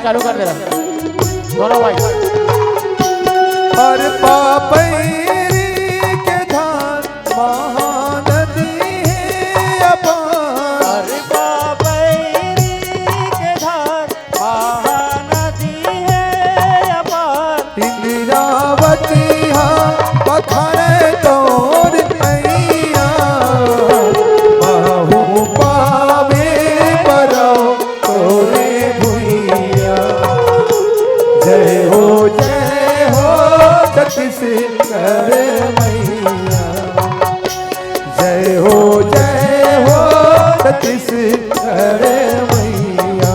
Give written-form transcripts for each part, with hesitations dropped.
चालू कर दे रहा दोनों भाई। और पापैरी के धान महानदी है अपार। और पापैरी के धान महानदी है अपार। इंद्रावती हाँ पखरे तोर मैया महू पावे परो तोरे भुइया। जय हो छत्तीसगढ़ मैया। जय हो छत्तीसगढ़ मैया।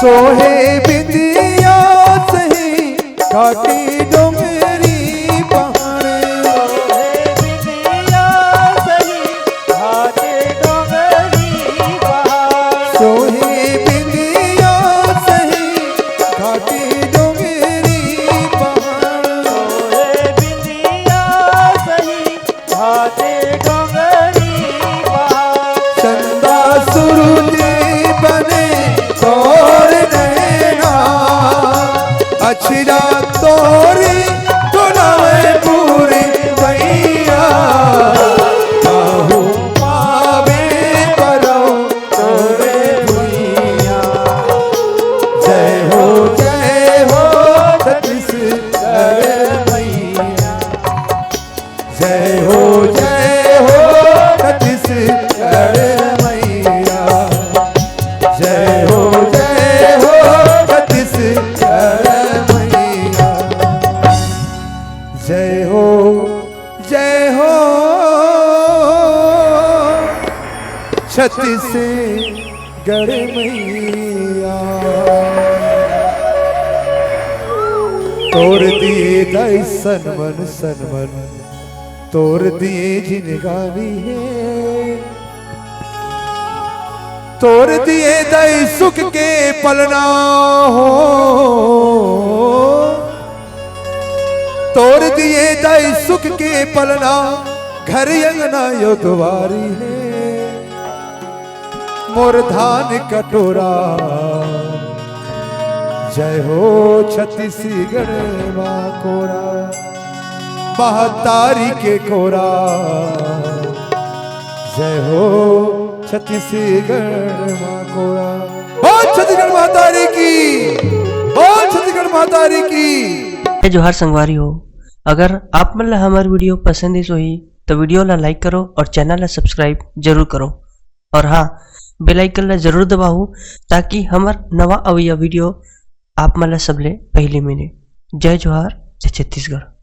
सोहे बिंदिया सही घाटी डोंगरी पहाड़े। सोहे बिंदिया सही घाटी डोंगरी पहाड़। सोहे बिंदिया सही घाटी डोंगरी पहाड़। सोहे बिंदिया सही घाटी डोंगरी पहाड़। चंदा सूरज बने तोर नैना अछरा तोरी तोड़ावे पूरी भैया। आहू पावे परो तोरे भुइया। जय हो छत्तीसगढ़ मैया। जय हो छत्तीसगढ़ मैया। जय हो छत्तीसगढ़ मैया। जय हो छत्तीसगढ़ मैया। तोड़ दिए दाई सनमन सनमन तोड़ दिए जिनगानी है। तोड़ दिए दाई सुख के पलना हो। तोड़ दिए दाई सुख के पलना घर अंगना यो द्वारी है। मोर धान कटोरा जय हो छत्तीसगढ़ माँ कोरा। महतारी के कोरा जय हो छत्तीसगढ़ माँ कोरा। बहुत छत्तीसगढ़ महतारी की, बहुत छत्तीसगढ़ महतारी की। जोहार संगवारी हो। अगर आप मन ला हमार वीडियो पसंद ही सोही तो वीडियो ला लाइक करो और चैनल ला सब्सक्राइब जरूर करो। और हाँ, बेल आइकन ला जरूर दबाओ ताकि हमार नवा अवैया वीडियो आप मन ला सबले पहले मिले। जय जोहार, जय छत्तीसगढ़।